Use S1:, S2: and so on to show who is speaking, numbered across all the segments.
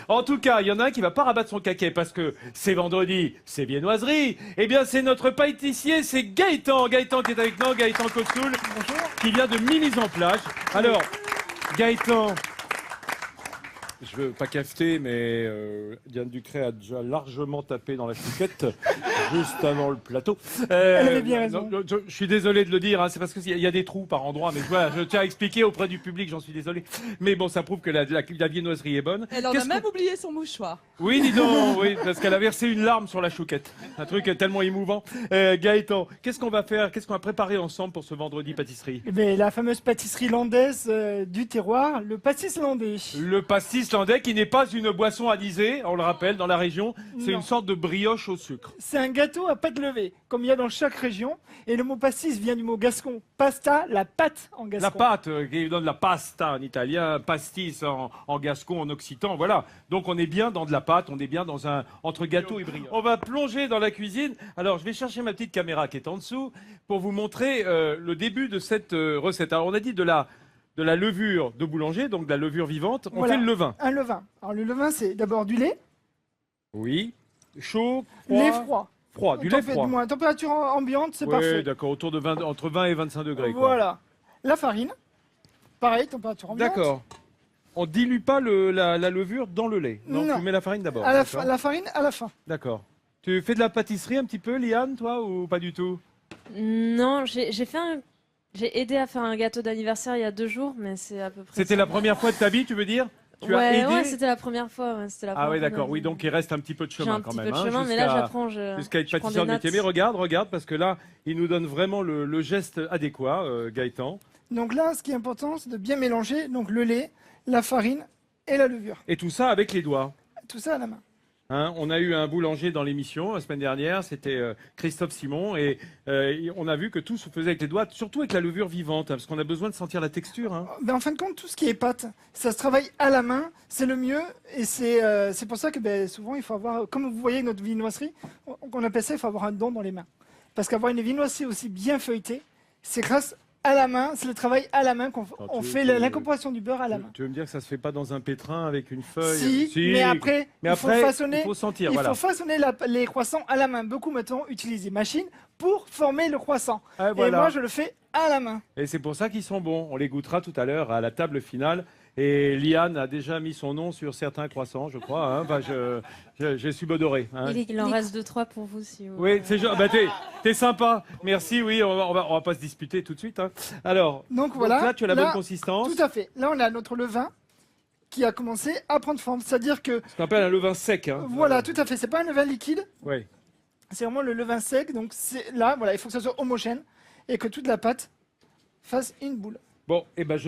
S1: En tout cas, il y en a un qui va pas rabattre son caquet parce que c'est vendredi, c'est viennoiserie. Eh bien, c'est notre pâtissier, c'est Gaëtan. Gaëtan qui est avec nous, Gaëtan Kossoul, qui vient de Milly-en-Plage. Alors, Gaëtan, je veux pas cafeter, mais Diane Ducré a déjà largement tapé dans la chouquette juste avant le plateau.
S2: Elle avait bien raison.
S1: Je suis désolé de le dire, hein, c'est parce qu'il y a des trous par endroit, mais voilà, je tiens à expliquer auprès du public, j'en suis désolé. Mais bon, ça prouve que la viennoiserie est bonne.
S3: Elle en a même oublié son mouchoir.
S1: Oui, dis donc, oui, parce qu'elle a versé une larme sur la chouquette. Un truc tellement émouvant. Gaëtan, qu'est-ce qu'on va faire? Qu'est-ce qu'on va préparer ensemble pour ce vendredi pâtisserie?
S2: La fameuse pâtisserie landaise du terroir, le pastis landais.
S1: Le pastis landais qui n'est pas une boisson anisée, on le rappelle, dans la région. C'est
S2: Non.
S1: une sorte de brioche au sucre.
S2: C'est un gâteau à pâte levée, comme il y a dans chaque région. Et le mot pastis vient du mot gascon. Pasta, la pâte en gascon.
S1: La pâte, qui donne la pasta en italien, pastis en gascon, en occitan, voilà. Donc on est bien dans de la pâte, on est bien dans un entre gâteau et brioche. On va plonger dans la cuisine. Alors je vais chercher ma petite caméra qui est en dessous pour vous montrer le début de cette recette. Alors on a dit de la levure de boulanger, donc de la levure vivante. On
S2: Voilà.
S1: fait le levain.
S2: Un levain. Alors le levain, c'est d'abord du lait,
S1: Oui. Chaud, froid.
S2: lait froid.
S1: Froid, du lait froid.
S2: Température ambiante, c'est
S1: Oui,
S2: parfait.
S1: d'accord, autour de entre 20 et 25 degrés. Quoi.
S2: Voilà. La farine, pareil, température ambiante.
S1: D'accord. On dilue pas la levure dans le lait. Non,
S2: Non.
S1: tu mets la farine d'abord.
S2: La farine à la fin.
S1: D'accord. Tu fais de la pâtisserie un petit peu, Liane, toi, ou pas du tout?
S4: Non, j'ai aidé à faire un gâteau d'anniversaire il y a 2 jours, mais c'est à peu près.
S1: C'était
S4: ça.
S1: la première fois de ta vie, tu veux dire? Tu as
S4: Ouais,
S1: aidé?
S4: ouais, c'était la première fois. Ouais, c'était la
S1: Ah
S4: première
S1: oui,
S4: fois de
S1: d'accord.
S4: ma
S1: Oui,
S4: vie.
S1: donc il reste un petit peu de
S4: J'ai
S1: chemin
S4: un
S1: quand
S4: petit
S1: même.
S4: peu de
S1: hein,
S4: chemin, mais là j'apprends.
S1: Jusqu'à être
S4: je prends
S1: pâtissier
S4: des
S1: de métier.
S4: notes.
S1: Mais regarde, parce que là, il nous donne vraiment le geste adéquat, Gaëtan.
S2: Donc là, ce qui est important, c'est de bien mélanger donc le lait, la farine et la levure.
S1: Et tout ça avec les doigts.
S2: Tout ça à la main.
S1: Hein, on a eu un boulanger dans l'émission la semaine dernière, c'était Christophe Simon, et on a vu que tout se faisait avec les doigts, surtout avec la levure vivante, hein, parce qu'on a besoin de sentir la texture. Hein.
S2: En fin de compte, tout ce qui est pâte, ça se travaille à la main, c'est le mieux. Et c'est pour ça que souvent, il faut avoir, comme vous voyez notre viennoiserie, on appelle ça, il faut avoir un don dans les mains. Parce qu'avoir une viennoiserie aussi bien feuilletée, c'est grâce à la main, c'est le travail à la main qu'on fait l'incorporation du beurre à la main.
S1: Tu veux me dire que ça se fait pas dans un pétrin avec une feuille?
S2: Si, mais après, il faut façonner,
S1: il faut sentir.
S2: il
S1: Voilà.
S2: faut façonner les croissants à la main. Beaucoup maintenant utilisent des machines pour former le croissant.
S1: Ah,
S2: Et
S1: voilà.
S2: moi, je le fais à la main.
S1: Et c'est pour ça qu'ils sont bons. On les goûtera tout à l'heure à la table finale. Et Liane a déjà mis son nom sur certains croissants, je crois. Hein. Enfin, je suis bodoré. Hein.
S4: Il en reste 2-3 pour vous si vous.
S1: Oui, c'est genre, t'es sympa. Merci, oui, on va pas se disputer tout de suite. Hein. Alors,
S2: Donc voilà.
S1: là, tu as la bonne consistance.
S2: Tout à fait. Là, on a notre levain qui a commencé à prendre forme. C'est-à-dire que,
S1: Ce qu'on appelle un levain sec. Hein.
S2: voilà, tout à fait. C'est pas un levain liquide,
S1: Oui.
S2: c'est vraiment le levain sec. Donc là, voilà, il faut que ça soit homogène et que toute la pâte fasse une boule.
S1: Bon, eh ben,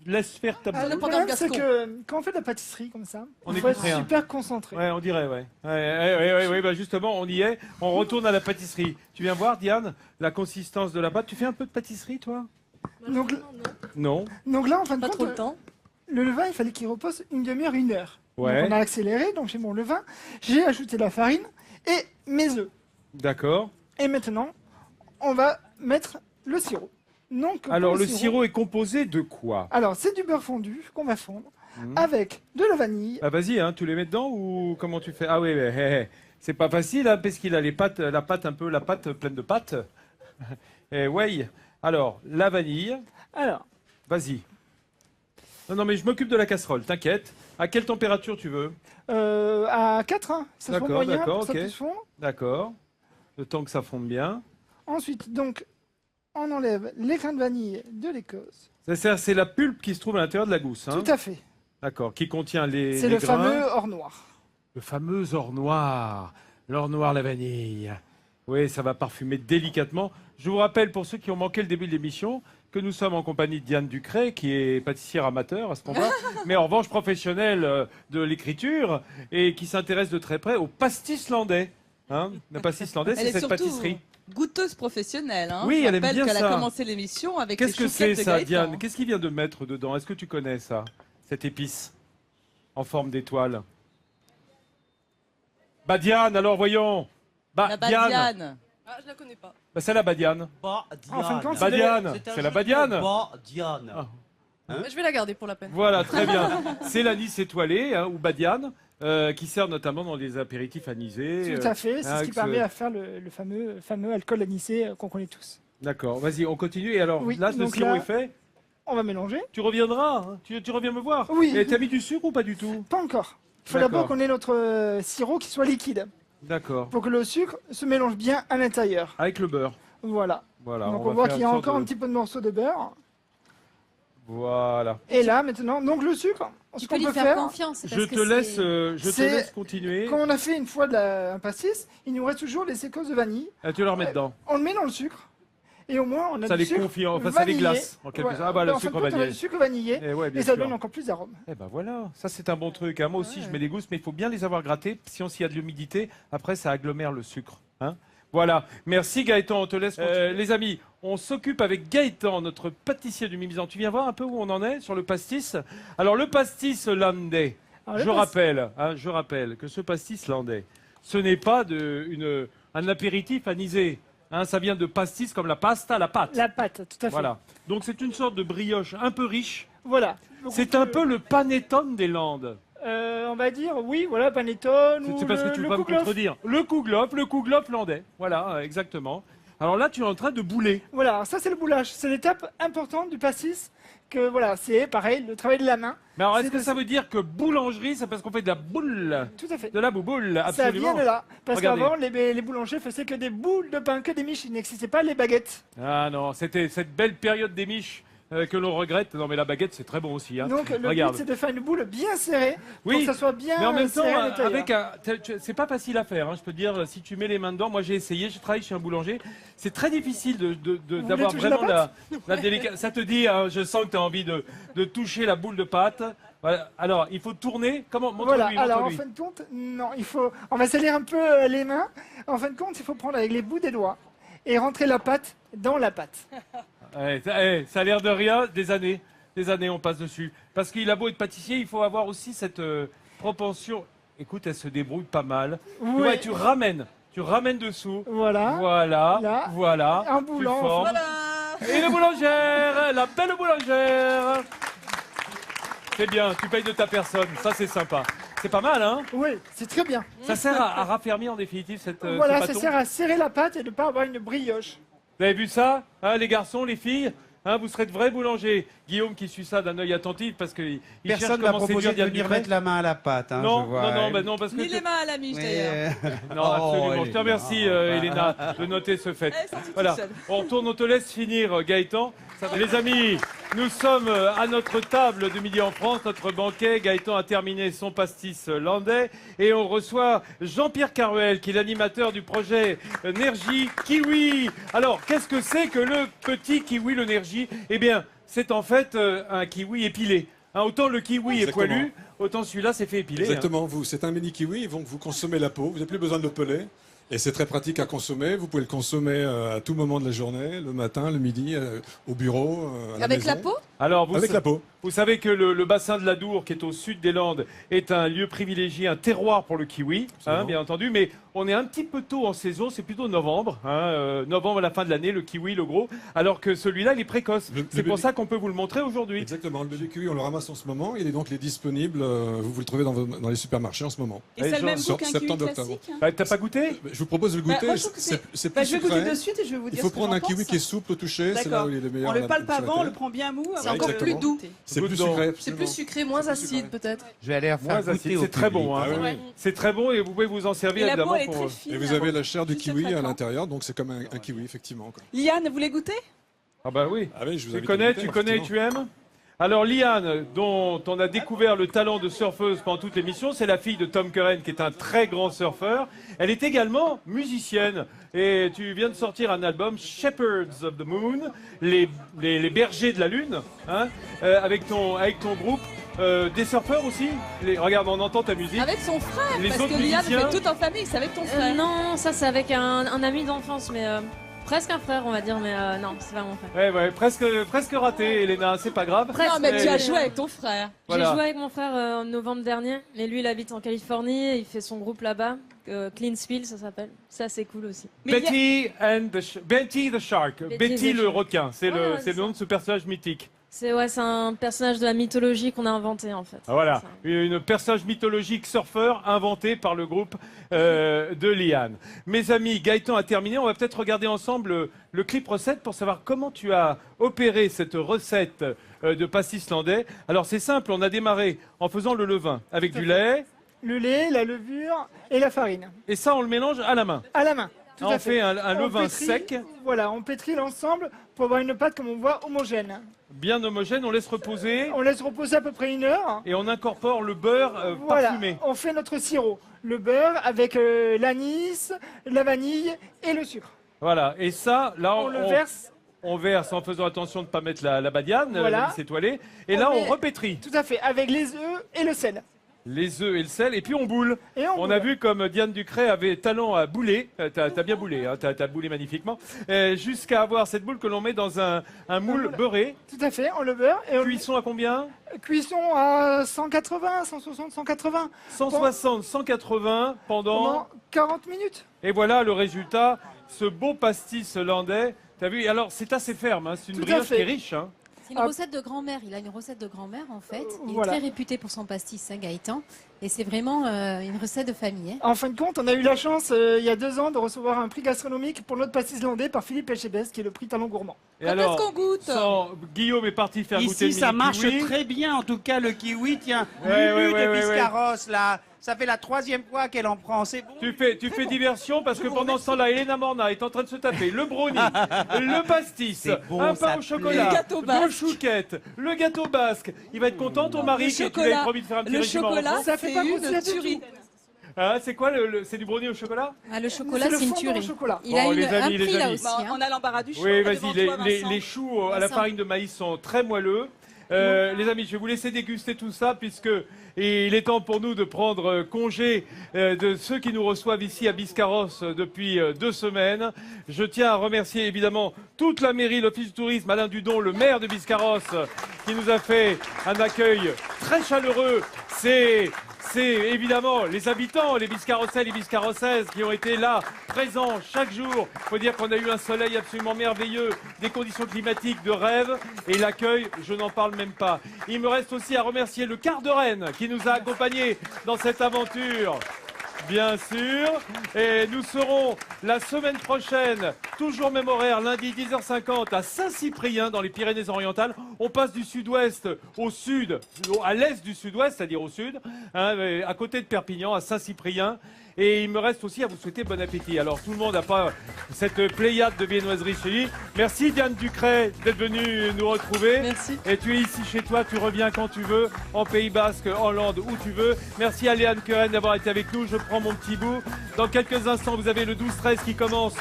S1: laisse faire ta boule.
S2: Le problème, c'est que quand on fait de la pâtisserie comme ça,
S1: On
S2: il faut
S1: écoute
S2: être
S1: rien.
S2: super concentré.
S1: Ouais, on dirait, ouais. Ouais, bah justement, on y est. On retourne à la pâtisserie. Tu viens voir, Diane, la consistance de la pâte. Tu fais un peu de pâtisserie, toi?
S2: Donc,
S1: Non.
S2: donc là, en fin de
S4: Pas
S2: compte,
S4: trop le temps.
S2: le levain, il fallait qu'il repose une demi-heure, 1 heure.
S1: Ouais.
S2: Donc on a accéléré, donc j'ai mon levain, j'ai ajouté la farine et mes œufs.
S1: D'accord.
S2: Et maintenant, on va mettre le sirop. Donc,
S1: Alors,
S2: pour
S1: le sirop est composé de quoi?
S2: Alors, c'est du beurre fondu qu'on va fondre avec de la vanille.
S1: Ah, vas-y, hein, tu les mets dedans ou comment tu fais? Ah oui, c'est pas facile, hein, parce qu'il a la pâte pleine de pâte. Ouais. Alors, la vanille.
S2: Alors,
S1: Vas-y. Non, mais je m'occupe de la casserole, t'inquiète. À quelle température tu veux?
S2: à 4, hein, ça se
S1: D'accord,
S2: moyen
S1: d'accord,
S2: pour que ça
S1: ok.
S2: puisse fondre.
S1: D'accord. Le temps que ça fonde bien.
S2: Ensuite, donc, on enlève les grains de vanille de l'Écosse.
S1: C'est la pulpe qui se trouve à l'intérieur de la gousse. Hein.
S2: Tout à fait.
S1: D'accord, qui contient les
S2: C'est le
S1: grains.
S2: fameux or noir.
S1: Le fameux or noir. L'or noir, la vanille. Oui, ça va parfumer délicatement. Je vous rappelle, pour ceux qui ont manqué le début de l'émission, que nous sommes en compagnie de Diane Ducré, qui est pâtissière amateur à ce moment-là, mais en revanche professionnelle de l'écriture, et qui s'intéresse de très près au pastis landais. Hein, le pastis landais,
S3: Elle
S1: c'est
S3: est
S1: cette
S3: surtout
S1: pâtisserie.
S3: goûteuse professionnelle. Hein.
S1: Oui,
S3: Je
S1: elle aime
S3: rappelle
S1: bien
S3: qu'elle
S1: ça.
S3: a commencé l'émission avec
S1: Qu'est-ce
S3: les
S1: que c'est
S3: chouquettes de
S1: ça,
S3: Gaëtan.
S1: Diane? Qu'est-ce qu'il vient de mettre dedans? Est-ce que tu connais ça, cette épice en forme d'étoile? Badiane, alors voyons.
S3: La
S1: Diane.
S3: badiane.
S5: Ah, je la connais pas.
S1: C'est la badiane.
S2: En fin de compte,
S1: Badiane, c'est la badiane.
S5: Diane.
S1: Ah.
S5: Je vais la garder pour la peine.
S1: Voilà, très bien. C'est l'anis étoilé, ou badiane, qui sert notamment dans les apéritifs anisés.
S2: Tout à fait, c'est ce qui
S1: avec
S2: permet à faire le fameux alcool anisé qu'on connaît tous.
S1: D'accord, vas-y, on continue. Et alors,
S2: Oui,
S1: là, le
S2: donc
S1: sirop
S2: là-
S1: est fait.
S2: On va mélanger.
S1: Tu reviendras, hein. Tu reviens me voir.
S2: Oui.
S1: Et t'as mis du sucre ou pas du tout?
S2: Pas encore. Il faut
S1: D'accord.
S2: d'abord qu'on ait notre sirop qui soit liquide
S1: D'accord.
S2: pour que le sucre se mélange bien à l'intérieur.
S1: Avec le beurre.
S2: Voilà.
S1: Voilà.
S2: Donc
S1: va
S2: on voit
S1: faire
S2: qu'il y a
S1: une sorte
S2: encore
S1: de-
S2: un petit peu de morceaux de beurre.
S1: Voilà.
S2: Et là maintenant, donc le sucre, ce
S5: Tu
S2: qu'on
S5: peux lui
S2: peut
S5: faire
S2: faire,
S5: confiance.
S1: Je te laisse,
S2: C'est-
S1: continuer.
S2: quand on a fait une fois un pastis, il nous reste toujours les séquences de vanille.
S1: Ah, tu le remets dedans.
S2: On le met dans le sucre. Et au moins, on a
S1: Ça
S2: du
S1: les
S2: sucre
S1: confie, enfin ça les
S2: vanillé.
S1: glace en quelque
S2: Ouais.
S1: sorte. Ah bah le
S2: En fin de
S1: sucre
S2: compte, on a
S1: vanillé.
S2: du sucre vanillé.
S1: Eh ouais, bien
S2: Et ça
S1: sûr.
S2: donne encore plus d'arôme.
S1: Eh ben voilà, ça c'est un bon truc. Hein. Moi aussi je mets des gousses, mais il faut bien les avoir grattés. Si on s'y a de l'humidité, après ça agglomère le sucre. Hein. Voilà, merci Gaëtan, on te laisse. Les amis, on s'occupe avec Gaëtan, notre pâtissier du Mimizan. Tu viens voir un peu où on en est sur le pastis? Alors le pastis landais,
S2: Alors, le
S1: je rappelle que ce pastis landais, ce n'est pas un apéritif anisé. Hein, ça vient de pastis comme la pasta, la pâte.
S2: La pâte, tout à fait.
S1: Voilà. Donc c'est une sorte de brioche un peu riche.
S2: Voilà. Donc,
S1: C'est un peu le panettone des Landes.
S2: on va dire, oui, voilà, panettone ou
S1: C'est parce que tu
S2: le
S1: peux pas me
S2: kouglof.
S1: contredire. Le kouglof landais. Voilà, exactement. Alors là, tu es en train de bouler.
S2: Voilà, alors ça c'est le boulage. C'est l'étape importante du pastis. Que voilà, c'est pareil, le travail de la main.
S1: Mais alors, est-ce
S2: C'est
S1: que
S2: de-
S1: ça veut dire que boulangerie, c'est parce qu'on fait de la boule?
S2: Tout à fait.
S1: De la bouboule,
S2: Ça
S1: absolument.
S2: vient de là. Parce
S1: Regardez.
S2: qu'avant, les boulangers faisaient que des boules de pain, que des miches. Il n'existait pas les baguettes.
S1: Ah non, c'était cette belle période des miches que l'on regrette. Non, mais la baguette, c'est très bon aussi. Hein.
S2: Donc le
S1: Regarde.
S2: but, c'est de faire une boule bien serrée.
S1: Oui,
S2: pour que ça soit bien
S1: mais en même temps,
S2: serré à l'intérieur.
S1: c'est pas facile à faire. Hein, je peux te dire, si tu mets les mains dedans, moi j'ai essayé, je travaille chez un boulanger. C'est très difficile d'avoir
S2: toucher la
S1: vraiment la délicatesse. Ça te dit, hein, je sens que tu as envie de toucher la boule de pâte. Voilà. Alors, il faut tourner. Comment?
S2: Voilà,
S1: Montre-lui,
S2: alors en
S1: montre-lui.
S2: fin de compte, non, on va salir un peu les mains. En fin de compte, il faut prendre avec les bouts des doigts et rentrer la pâte dans la pâte.
S1: Ça a l'air de rien, des années on passe dessus. Parce qu'il a beau être pâtissier, il faut avoir aussi cette propension. Écoute, elle se débrouille pas mal.
S2: Oui.
S1: Ouais, tu ramènes dessous.
S2: Voilà.
S1: Voilà,
S2: Là.
S1: voilà.
S2: En
S1: Tu
S2: boulant,
S1: formes.
S5: Voilà.
S1: Et la boulangère, la belle boulangère. C'est bien, tu payes de ta personne, ça c'est sympa. C'est pas mal, hein?
S2: Oui, c'est très bien.
S1: Ça sert à raffermir en définitive ce
S2: Voilà, ça
S1: bâton.
S2: sert à serrer la pâte et de ne pas avoir une brioche.
S1: Vous avez vu ça, hein, les garçons, les filles, hein, vous serez de vrais boulangers. Guillaume qui suit ça d'un œil attentif parce qu'il cherche
S6: Personne n'a
S1: comment
S6: proposé
S1: séduire
S6: de
S1: Diane
S6: venir
S1: Dufresne.
S6: mettre la main à la pâte. Hein,
S1: Non,
S6: je vois,
S1: non,
S6: hein.
S1: bah non, parce que
S3: Ni les mains à la miche
S6: Mais,
S3: d'ailleurs.
S1: non, absolument.
S6: Oh,
S1: Je te remercie, Elena, de noter ce fait.
S3: Elle est sortie
S1: Voilà.
S3: toute seule.
S1: On retourne, on te laisse finir, Gaëtan. Les amis, nous sommes à notre table de Midi en France, notre banquet. Gaëtan a terminé son pastis landais et on reçoit Jean-Pierre Caruel, qui est l'animateur du projet Nergy Kiwi. Alors, qu'est-ce que c'est que le petit kiwi, le Nergy? Eh bien, c'est en fait un kiwi épilé. Hein, autant le kiwi est
S7: Exactement.
S1: poilu, autant celui-là c'est fait épiler. hein.
S7: Exactement, c'est un mini kiwi, donc vous consommez la peau, vous n'avez plus besoin de le peler. Et c'est très pratique à consommer, vous pouvez le consommer à tout moment de la journée, le matin, le midi, au bureau, à la
S5: Avec
S7: maison.
S5: la peau?
S1: Alors,
S7: Avec la peau.
S1: Vous savez que le bassin de l'Adour, qui est au sud des Landes, est un lieu privilégié, un terroir pour le kiwi, hein,
S7: Absolument.
S1: bien entendu. Mais on est un petit peu tôt en saison, c'est plutôt novembre. Hein, novembre à la fin de l'année, le kiwi, le gros. Alors que celui-là, il est précoce.
S7: Le
S1: C'est pour
S7: bébé-
S1: ça qu'on peut vous le montrer aujourd'hui.
S7: Exactement, le bébé kiwi, on le ramasse en ce moment, il est disponible, vous le trouvez dans les supermarchés en ce moment.
S3: Et c'est le même
S7: sur
S3: goût qu'un kiwi
S7: septembre, octobre.
S3: classique hein.
S1: Bah, T'as pas goûté?
S7: Je vous propose de le
S3: Bah,
S7: goûter,
S3: moi, je trouve que
S7: c'est
S3: Bah,
S7: plus
S3: je vais goûter
S7: sucré.
S3: de suite et je vais vous dire
S7: Il faut
S3: ce que
S7: prendre
S3: j'en
S7: un kiwi
S3: pense.
S7: qui est souple au toucher, c'est là
S3: D'accord.
S7: où il est le meilleur.
S3: On le
S7: sur
S3: pale pas
S7: la
S3: avant, on
S7: télé.
S3: le prend bien mou.
S5: C'est
S3: avant
S5: encore
S3: de-
S5: plus doux.
S7: C'est
S1: Goûte
S7: plus
S1: donc.
S7: sucré.
S5: C'est
S7: absolument.
S5: plus sucré, moins
S7: C'est plus
S5: acide
S7: sucré.
S5: peut-être.
S6: Je vais aller faire
S1: Moins
S6: goûter
S1: acide,
S6: au
S1: c'est très
S6: public.
S1: bon. Hein.
S7: Ah oui,
S5: Ouais.
S1: C'est très bon et vous pouvez vous en servir
S3: Et la peau,
S1: évidemment
S3: elle est
S1: pour.
S3: très fine.
S7: Et vous avez la chair du
S3: Juste
S7: kiwi à
S3: craquant.
S7: l'intérieur, donc c'est comme un kiwi, effectivement. Quoi.
S3: Liane, vous voulez goûter?
S1: Ah bah oui.
S7: Ah oui, je vous
S1: Tu
S7: invite à
S1: connais,
S7: goûter,
S1: tu connais et
S7: effectivement.
S1: tu aimes? Alors Liane, dont on a découvert le talent de surfeuse pendant toute l'émission, c'est la fille de Tom Curren, qui est un très grand surfeur. Elle est également musicienne. Et tu viens de sortir un album, Shepherds of the Moon, les bergers de la lune, hein, avec ton groupe. Des surfeurs aussi. Regarde, on entend ta musique.
S3: Avec son frère,
S1: Les
S3: parce
S1: autres
S3: que Liane
S1: musiciens
S3: fait tout en famille, c'est avec ton frère.
S4: Non, ça c'est avec un ami d'enfance, mais presque un frère, on va dire, mais non, c'est pas mon frère.
S1: Ouais, presque raté, Elena, c'est pas grave.
S3: Non, mais tu as
S1: Eh,
S3: joué avec ton frère.
S1: Voilà.
S4: J'ai joué avec mon frère en novembre dernier, mais lui il habite en Californie, et il fait son groupe là-bas, Clean Spill ça s'appelle. Ça c'est cool aussi.
S3: Mais
S1: Betty the Shark.
S4: Betty
S1: Betty
S4: the
S1: le
S4: Shark.
S1: requin. C'est
S4: Voilà,
S1: le
S4: c'est
S1: nom de ce personnage mythique.
S4: C'est un personnage de la mythologie qu'on a inventé en fait.
S1: Ah, voilà,
S4: Ça.
S1: une personnage mythologique surfeur inventé par le groupe de Liane. Mes amis, Gaëtan a terminé. On va peut-être regarder ensemble le clip recette pour savoir comment tu as opéré cette recette de pastis landais. Alors c'est simple, on a démarré en faisant le levain avec du lait.
S2: Le lait, la levure et la farine.
S1: Et ça, on le mélange à la main.
S2: À la main. Tout
S1: On
S2: à
S1: fait un
S2: On
S1: levain
S2: pétrit,
S1: sec,
S2: Voilà, on pétrit l'ensemble pour avoir une pâte comme on voit homogène.
S1: bien homogène. On laisse reposer
S2: On laisse reposer à peu près 1 heure.
S1: et on incorpore le beurre
S2: Voilà,
S1: parfumé.
S2: on fait notre sirop. Le beurre avec l'anis, la vanille et le sucre.
S1: Voilà. Et ça, là,
S2: On le verse,
S1: on verse en faisant attention de ne pas mettre la badiane,
S2: Voilà.
S1: la vis étoilée. Et
S2: On
S1: là, on
S2: met-
S1: repétrit
S2: tout à fait, avec les œufs et le sel.
S1: les œufs et le sel. Et puis on boule.
S2: Et
S1: On a vu comme Diane Ducret avait talent à bouler, t'as bien boulé, hein, t'as boulé magnifiquement, jusqu'à avoir cette boule que l'on met dans un moule
S2: moule.
S1: beurré.
S2: Tout à fait, on le beurre et on
S1: Cuisson à combien?
S2: cuisson à 180, 160, 180
S1: 160, 180
S2: pendant 40 minutes.
S1: Et voilà le résultat, ce beau pastis landais. T'as vu? Alors c'est assez ferme, hein, c'est une
S2: Tout à
S1: brioche qui
S2: fait.
S1: est riche. Hein.
S5: C'est une
S2: Ah.
S5: recette de grand-mère. Il a une recette de grand-mère en fait. Il
S2: Voilà.
S5: est très réputé pour son pastis, hein, Gaëtan. Et c'est vraiment une recette de famille. Hein.
S2: En fin de compte, on a eu la chance, il y a 2 ans, de recevoir un prix gastronomique pour notre pastis landais par Philippe Elchebest, qui est le prix Talent Gourmand.
S1: Et
S3: Quand
S1: alors,
S3: est-ce qu'on goûte
S1: Guillaume est parti faire goûter le
S6: Ici, ça
S1: mini
S6: marche
S1: kiwi.
S6: très bien, en tout cas, le kiwi. Tiens,
S1: Ouais,
S6: Lulu
S1: ouais,
S6: de
S1: ouais,
S6: Biscarrosse, là, ça fait la 3e fois qu'elle en prend. C'est bon.
S1: Tu fais diversion parce que pendant ce temps-là, Elena Morna est en train de se taper le brownie, le pastis,
S6: C'est bon,
S1: un
S6: ça
S1: pain au
S6: plaît.
S1: chocolat,
S3: Le gâteau
S1: deux
S3: basque.
S1: chouquettes, le gâteau basque. Il va être content, ton mari,
S3: Le
S1: que tu
S3: chocolat.
S1: lui avais promis de faire un petit
S3: Le
S1: régime en
S3: chocolat,
S1: rentrant.
S2: Ça fait
S3: c'est
S2: pas
S3: une
S2: grossir du
S3: tuerie.
S2: tout.
S1: Ah, c'est quoi c'est du brownie au chocolat?
S5: Ah, le chocolat,
S2: le
S5: c'est une
S2: fondant au
S5: tuerie.
S2: chocolat.
S5: Il
S1: Bon,
S5: a
S1: les amis,
S5: un
S1: les
S5: prix là
S1: amis.
S5: aussi.
S3: Bah,
S5: hein.
S3: on a l'embarras du choix.
S1: Oui,
S3: Devant
S1: vas-y,
S3: toi, Vincent.
S1: les choux à la
S5: Vincent.
S1: farine de maïs sont très moelleux. Les amis, je vais vous laisser déguster tout ça puisque il est temps pour nous de prendre congé de ceux qui nous reçoivent ici à Biscarrosse depuis 2 semaines. Je tiens à remercier évidemment toute la mairie, l'Office du tourisme, Alain Dudon, le maire de Biscarrosse, qui nous a fait un accueil très chaleureux. C'est évidemment les habitants, les Biscarrossais, les Biscarrossaises qui ont été là, présents chaque jour. Il faut dire qu'on a eu un soleil absolument merveilleux, des conditions climatiques de rêve et l'accueil, je n'en parle même pas. Il me reste aussi à remercier le quart de Rennes qui nous a accompagnés dans cette aventure. Bien sûr. Et nous serons la semaine prochaine, toujours même horaire, lundi 10h50 à Saint-Cyprien dans les Pyrénées-Orientales. On passe du sud-ouest au sud, à l'est du sud-ouest, c'est-à-dire au sud, hein, à côté de Perpignan, à Saint-Cyprien. Et il me reste aussi à vous souhaiter bon appétit. Alors tout le monde n'a pas cette pléiade de viennoiserie chez lui. Merci Diane Ducret d'être venue nous retrouver.
S3: Merci.
S1: Et tu es ici chez toi, tu reviens quand tu veux, en Pays Basque, Hollande, où tu veux. Merci à Léane Queren d'avoir été avec nous, je prends mon petit bout. Dans quelques instants, vous avez le 12-13 qui commence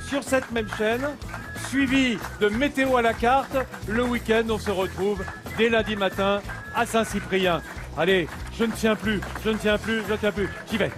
S1: sur cette même chaîne, suivi de Météo à la carte. Le week-end, on se retrouve dès lundi matin à Saint-Cyprien. Allez, je ne tiens plus, j'y vais.